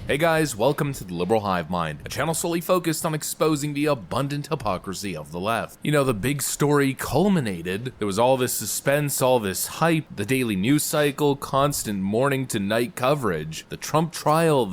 Hey guys, welcome to the Liberal Hive Mind, a channel solely focused on exposing the abundant hypocrisy of the left. You know, the big story culminated. There was all this suspense, all this hype, the daily news cycle, constant morning to night coverage, the Trump trial,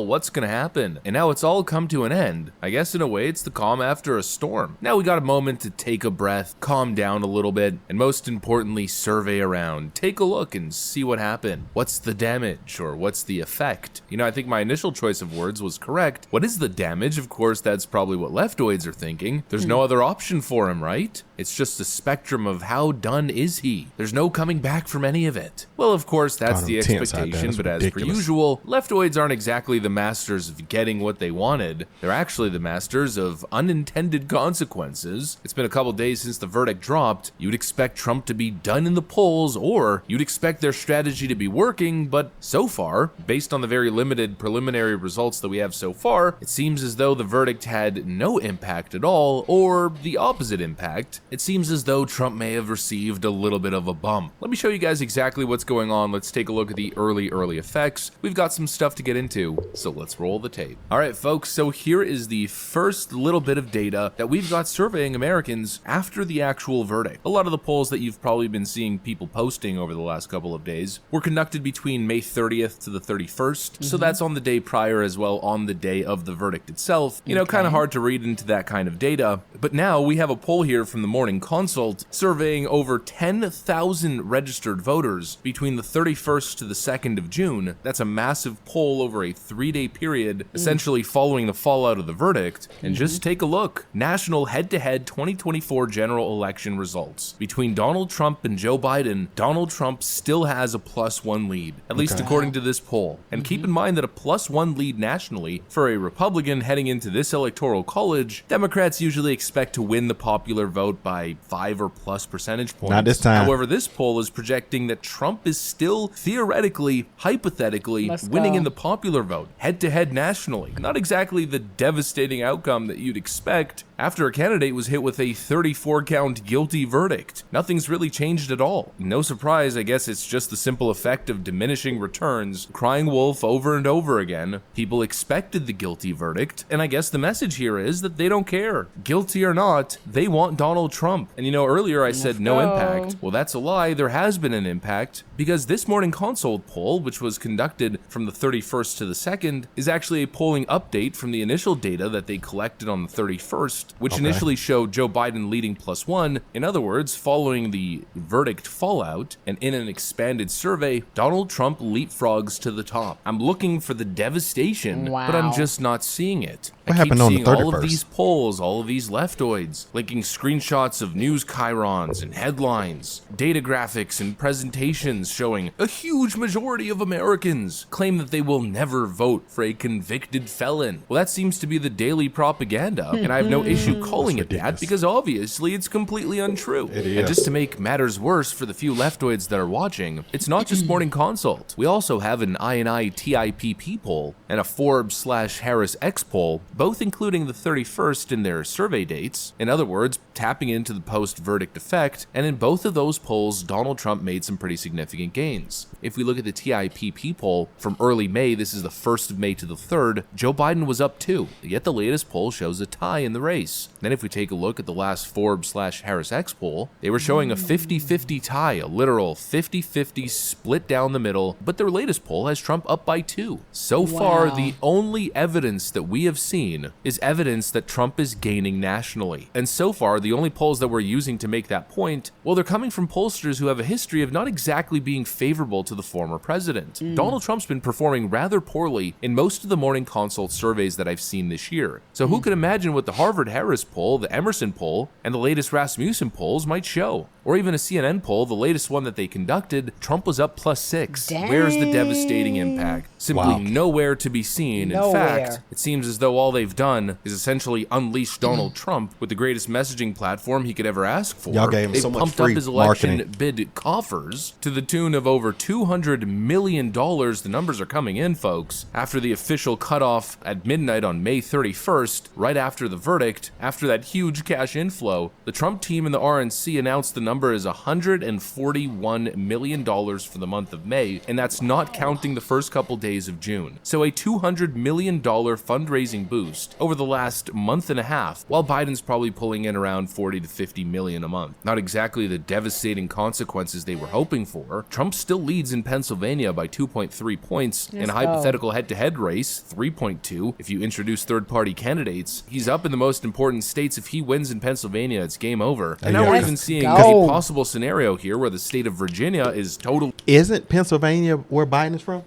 what's gonna happen? And now it's all come to an end. I guess in a way it's the calm after a storm. Now we got a moment to take a breath, calm down a little bit, and most importantly, survey around. Take a look and see what happened. What's the damage, or what's the effect? You know, I think my initial choice of words was correct. What is the damage? Of course, that's probably what leftoids are thinking. There's no other option for him, right? It's just a spectrum of how done is he. There's no coming back from any of it. Well, of course, that's the expectation, but as per usual, leftoids aren't exactly the masters of getting what they wanted. They're actually the masters of unintended consequences. It's been a couple days since the verdict dropped. You'd expect Trump to be done in the polls, or you'd expect their strategy to be working, but so far, based on the very limited preliminary results that we have so far, it seems as though the verdict had no impact at all, or the opposite impact. It seems as though Trump may have received a little bit of a bump. Let me show you guys exactly what's going on. Let's take a look at the early effects. We've got some stuff to get into, so let's roll the tape. All right, folks, so here is the first little bit of data that we've got surveying Americans after the actual verdict. A lot of the polls that you've probably been seeing people posting over the last couple of days were conducted between May 30th to the 31st, so that's on the day prior as well, on the day of the verdict itself. You know, kind of hard to read into that kind of data, but now we have a poll here from the Morning Consult surveying over 10,000 registered voters between the 31st to the 2nd of June. That's a massive poll over a 3-day period, essentially following the fallout of the verdict. And just take a look. National head-to-head 2024 general election results. Between Donald Trump and Joe Biden, Donald Trump still has a +1 lead, at least according to this poll. And keep in mind that a +1 lead nationally for a Republican heading into this electoral college, Democrats usually expect to win the popular vote by 5 or plus percentage points. Not this time. However, this poll is projecting that Trump is still theoretically, hypothetically, winning in the popular vote, head-to-head nationally. Not exactly the devastating outcome that you'd expect after a candidate was hit with a 34-count guilty verdict. Nothing's really changed at all. No surprise, I guess it's just the simple effect of diminishing returns, crying wolf over and over again. People expected the guilty verdict, and I guess the message here is that they don't care. Guilty or not, they want Donald Trump. And you know, earlier I said no impact. Well, that's a lie. There has been an impact, because this Morning Consult poll, which was conducted from the 31st to the 2nd, is actually a polling update from the initial data that they collected on the 31st, which initially showed Joe Biden leading +1. In other words, following the verdict fallout, and in an expanded survey, Donald Trump leapfrogs to the top. I'm looking for the devastation, but I'm just not seeing it. What happened on the 31st? All of these polls, all of these leftoids, linking screenshots of news chyrons and headlines, data graphics and presentations showing a huge majority of Americans claim that they will never vote for a convicted felon. Well, that seems to be the daily propaganda, and I have no issue calling it that, because obviously it's completely untrue. And just to make matters worse for the few leftoids that are watching, it's not just Morning Consult. We also have an INI TIPP poll and a Forbes/Harris X poll, both including the 31st in their survey dates. In other words, tapping into the post-verdict effect, and in both of those polls, Donald Trump made some pretty significant gains. If we look at the TIPP poll from early May, this is the 1st of May to the 3rd, Joe Biden was up 2, yet the latest poll shows a tie in the race. Then if we take a look at the last Forbes/Harris X poll, they were showing a 50-50 tie, a literal 50-50 split down the middle, but their latest poll has Trump up by 2. So far, the only evidence that we have seen is evidence that Trump is gaining nationally. And so far, the only polls that we're using to make that point, well, they're coming from pollsters who have a history of not exactly being favorable to the former president. Donald Trump's been performing rather poorly in most of the Morning Consult surveys that I've seen this year. So who could imagine what the Harvard-Harris poll, the Emerson poll, and the latest Rasmussen polls might show? Or even a CNN poll, the latest one that they conducted, Trump was up +6. Where's the devastating impact? Simply nowhere to be seen. In fact, it seems as though all they've done is essentially unleash Donald Trump with the greatest messaging platform he could ever ask for. Y'all gave him so much pumped up free his election marketing. bid coffers to the tune of over $200 million. The numbers are coming in, folks. After the official cutoff at midnight on May 31st, right after the verdict, after that huge cash inflow, the Trump team and the RNC announced the number is $141 million for the month of May, and that's not counting the first couple days of June. So a $200 million fundraising boost over the last month and a half, while Biden's probably pulling in around 40 to 50 million a month. Not exactly the devastating consequences they were hoping for. Trump still leads in Pennsylvania by 2.3 points. In a hypothetical head-to-head race, 3.2. If you introduce third-party candidates, he's up in the most important states. If he wins in Pennsylvania, it's game over. And now we're even seeing a possible scenario here where the state of Virginia is totally... Isn't Pennsylvania where Biden is from?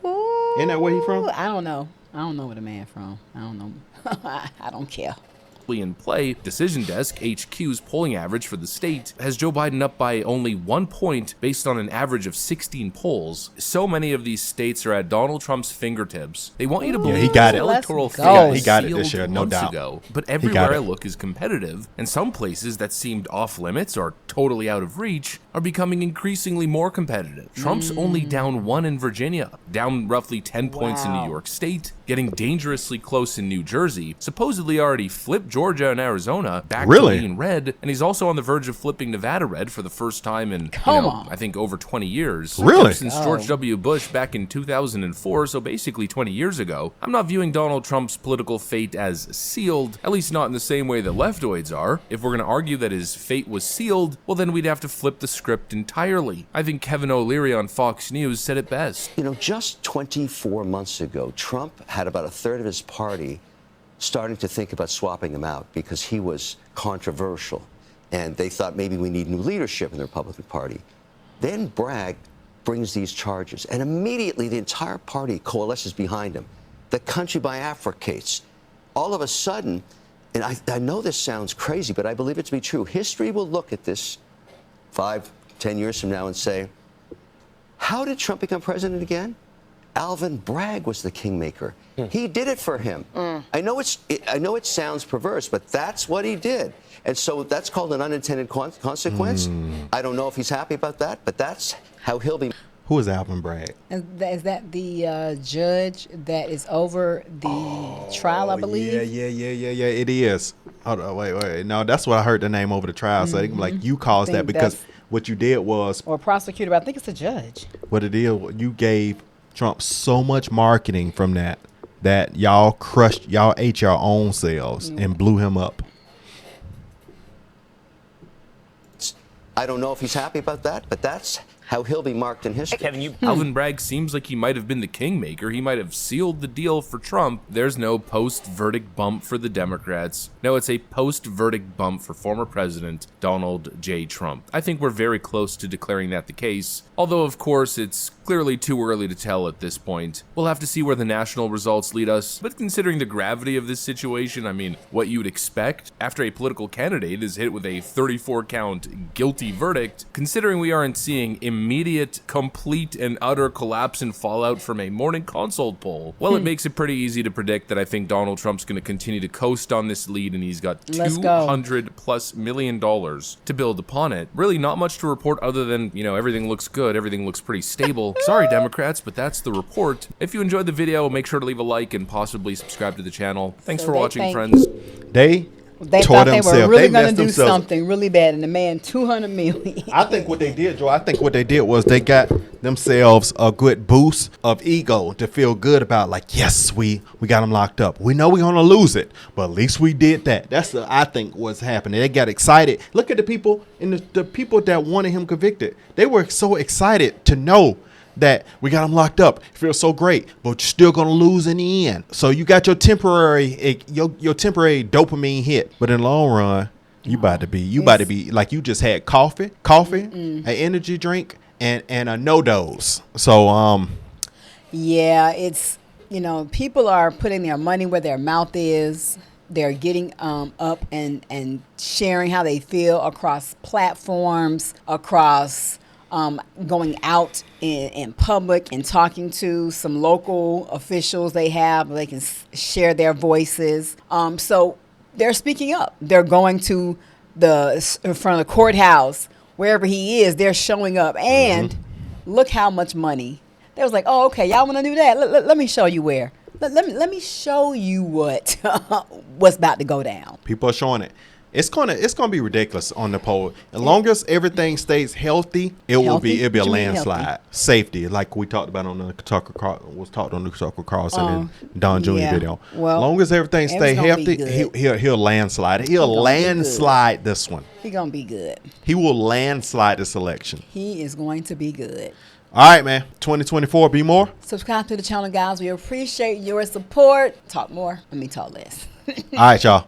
Isn't that where he's from? I don't know. I don't know where the man from. I don't know. I don't care. In play. Decision Desk, HQ's polling average for the state has Joe Biden up by only 1 point based on an average of 16 polls. So many of these states are at Donald Trump's fingertips. They want you to believe he got it. Electoral He got it this year, no doubt. Ago, but everywhere I look is competitive, and some places that seemed off limits or totally out of reach are becoming increasingly more competitive. Trump's only down 1 in Virginia, down roughly 10 points in New York State, getting dangerously close in New Jersey, supposedly already flipped Georgia and Arizona back to being red, and he's also on the verge of flipping Nevada red for the first time in, I think, over 20 years. Really? Since George W. Bush back in 2004, so basically 20 years ago. I'm not viewing Donald Trump's political fate as sealed, at least not in the same way that leftoids are. If we're going to argue that his fate was sealed, well then we'd have to flip the script entirely. I think Kevin O'Leary on Fox News said it best. You know, just 24 months ago, Trump had about a third of his party starting to think about swapping him out because he was controversial. And they thought maybe we need new leadership in the Republican Party. Then Bragg brings these charges, and immediately the entire party coalesces behind him. The country bifurcates. All of a sudden, and I know this sounds crazy, but I believe it to be true, history will look at this 5, 10 years from now and say, how did Trump become president again? Alvin Bragg was the kingmaker. He did it for him. I know it sounds perverse, but that's what he did. And so that's called an unintended consequence. I don't know if he's happy about that, but that's how he'll be. Who is Alvin Bragg? Is that the judge that is over the trial, I believe? Yeah, it is. Hold on, wait. No, that's what I heard the name over the trial. So they can be like, you caused that because what you did was... Or prosecutor, but I think it's a judge. What it is, you gave Trump so much marketing from that y'all ate your own selves and blew him up. I don't know if he's happy about that, but that's how he'll be marked in history. Kevin, Alvin Bragg seems like he might have been the kingmaker. He might have sealed the deal for Trump. There's no post-verdict bump for the Democrats. No, it's a post-verdict bump for former President Donald J. Trump. I think we're very close to declaring that the case, although of course it's clearly too early to tell at this point. We'll have to see where the national results lead us, but considering the gravity of this situation, I mean, what you'd expect after a political candidate is hit with a 34-count guilty verdict, considering we aren't seeing immediate, complete, and utter collapse and fallout from a morning consult poll. Well, it makes it pretty easy to predict that I think Donald Trump's going to continue to coast on this lead, and he's got $200+ million to build upon it. Really not much to report other than, everything looks good, everything looks pretty stable. Sorry, Democrats, but that's the report. If you enjoyed the video, make sure to leave a like and possibly subscribe to the channel. Thanks for watching, friends. They thought they were really going to do something really bad, and the man $200 million. I think what they did, Joe, was they got themselves a good boost of ego to feel good about, like, yes, we got him locked up. We know we're going to lose it, but at least we did that. That's I think what's happening. They got excited. Look at the people and the people that wanted him convicted. They were so excited to know that we got him locked up. It feels so great, but you're still gonna lose in the end. So you got your temporary dopamine hit, but in the long run, you about to be like you just had coffee, an energy drink, and a no dose. So yeah, it's people are putting their money where their mouth is. They're getting up and sharing how they feel across platforms, across going out in public and talking to some local officials they have. They can share their voices. So they're speaking up. They're going to in front of the courthouse, wherever he is, they're showing up. And look how much money. They was like, oh, okay, y'all want to do that? Let me show you where. Let me show you what's about to go down. People are showing it. It's gonna be ridiculous on the poll. As long as everything stays healthy, it'll be a What you mean landslide. healthy? Safety, like we talked about on the Tucker Carlson and Don Jr. yeah. video. Well, as long as everything stay everything's gonna be healthy, good. he'll landslide. He'll gonna be good. landslide this one. He gonna be good. He will landslide this election. He is going to be good. All right, man. 2024, be more. Subscribe to the channel, guys. We appreciate your support. Talk more. Talk less. All right, y'all.